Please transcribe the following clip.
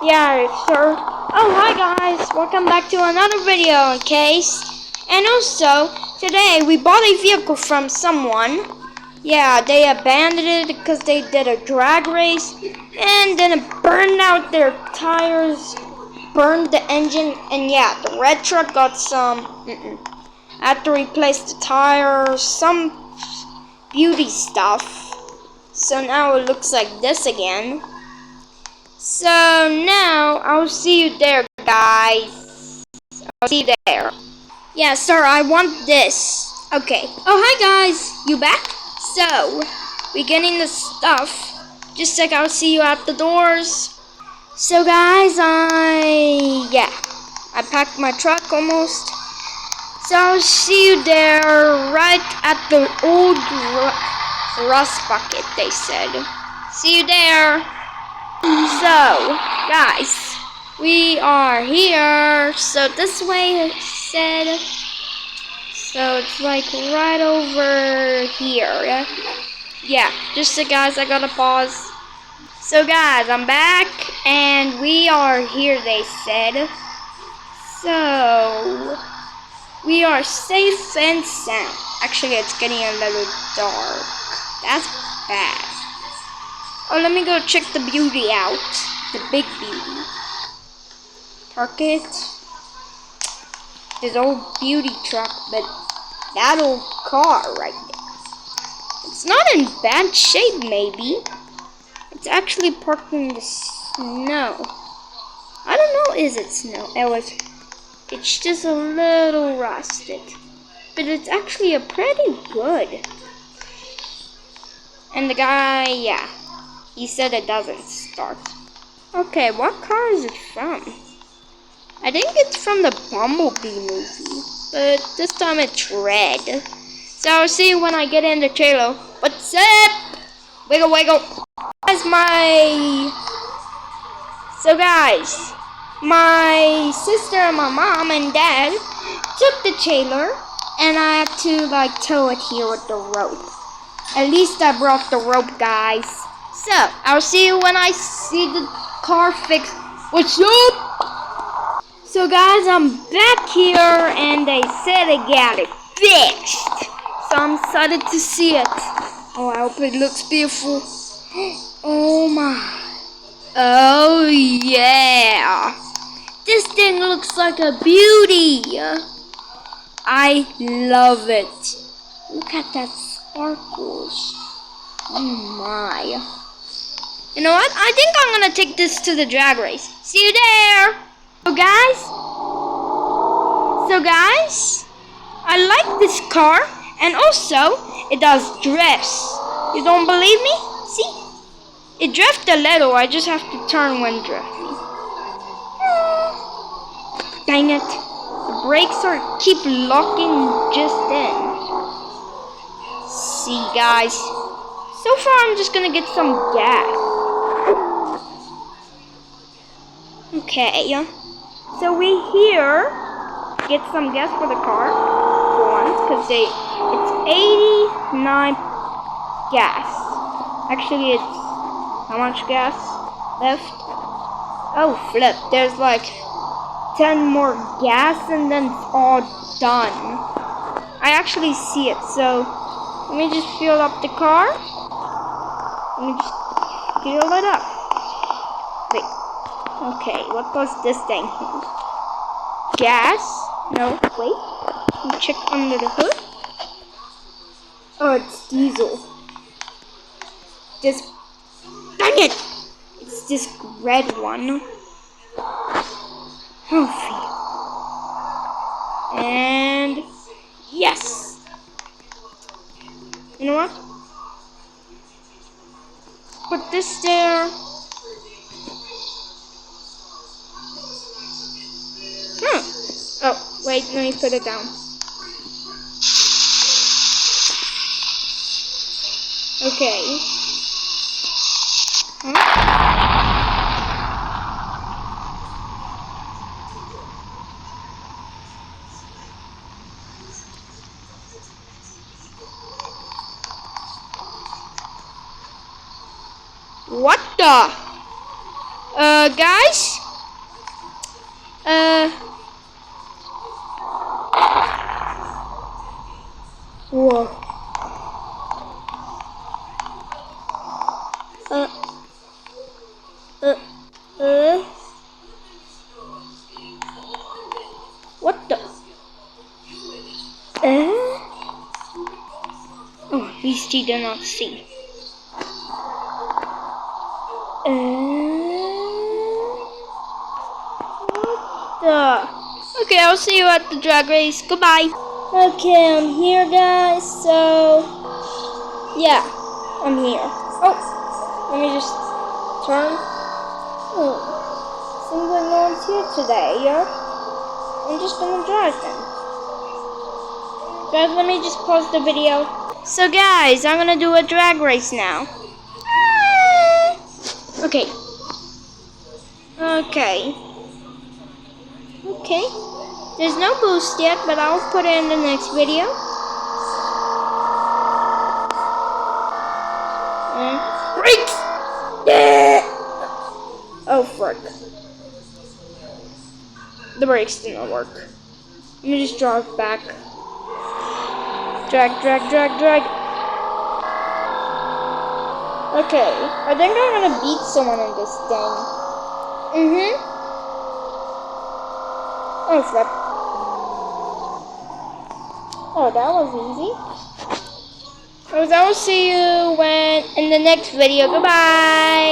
Yeah, sure. Oh, hi guys. Welcome back to another video, And also, today we bought a vehicle from someone. Yeah, they abandoned it because they did a drag race. And then it burned out their tires, burned the engine. And yeah, the red truck got some... I had to replace the tires, some beauty stuff. So now it looks like this again. So now I'll see you there, guys. I'll see you there. Yeah, sir, I want this. Okay. Oh, hi guys. You back? So we're getting the stuff. Just like I'll see you at the doors. So guys, I packed my truck almost. So I'll see you there right at the old rust bucket, they said. See you there. So, guys, we are here. So this way it said. So it's like right over here. Yeah, just so guys, I gotta pause. So guys, I'm back and we are here, they said. So we are safe and sound. Actually, it's getting a little dark. That's bad. Oh, let me go check the beauty out. The big beauty. Park it. This old beauty truck, but that old car right there. It's not in bad shape, maybe. It's actually parked in the snow. I don't know, is it snow? It's just a little rusted. But it's actually a pretty good. And the guy, yeah. He said it doesn't start. Okay, what car is it from? I think it's from the Bumblebee movie. But this time it's red. So I'll see you when I get in the trailer. What's up? Wiggle, wiggle. So guys, my sister and my mom and dad took the trailer. And I had to tow it here with the rope. At least I brought the rope, guys. So, I'll see you when I see the car fixed. What's up? So guys, I'm back here and they said they got it fixed. So I'm excited to see it. Oh, I hope it looks beautiful. Oh my. Oh yeah. This thing looks like a beauty. I love it. Look at that sparkles. Oh my. You know what? I think I'm gonna take this to the drag race. See you there. So guys, I like this car, and also it does drifts. You don't believe me? See? It drifts a little. I just have to turn when drifting. Dang it! The brakes keep locking just in. See, guys. So far, I'm just gonna get some gas. Okay, so we here get some gas for the car for once, because it's 89 gas. Actually, it's how much gas left? Oh, flip! There's like 10 more gas, and then it's all done. I actually see it. So let me just fill up the car. Let me just fill it up. Wait. Okay, what does this thing hold? Gas? No, wait. Let me check under the hood. Oh, it's diesel. Dang it! It's this red one. Oh, and yes! You know what? Put this there. Oh, wait, let me put it down. Okay. What the? Guys. Whoa. What the? Oh, these two do not see. What the? Okay, I'll see you at the drag race. Goodbye. Okay, I'm here, guys. So, yeah, I'm here. Oh, let me just turn. Oh, seems like no one's here today. Yeah, I'm just gonna drive then. Guys, let me just pause the video. So, guys, I'm gonna do a drag race now. Okay. Okay. Okay. There's no boost yet, but I'll put it in the next video. Brakes! Yeah! Oh, frick. The brakes didn't work. Let me just drive back. Drag, drag, drag, drag. Okay. I think I'm gonna beat someone in this thing. Oh, flip. Oh, that was easy. I will see you in the next video. Goodbye.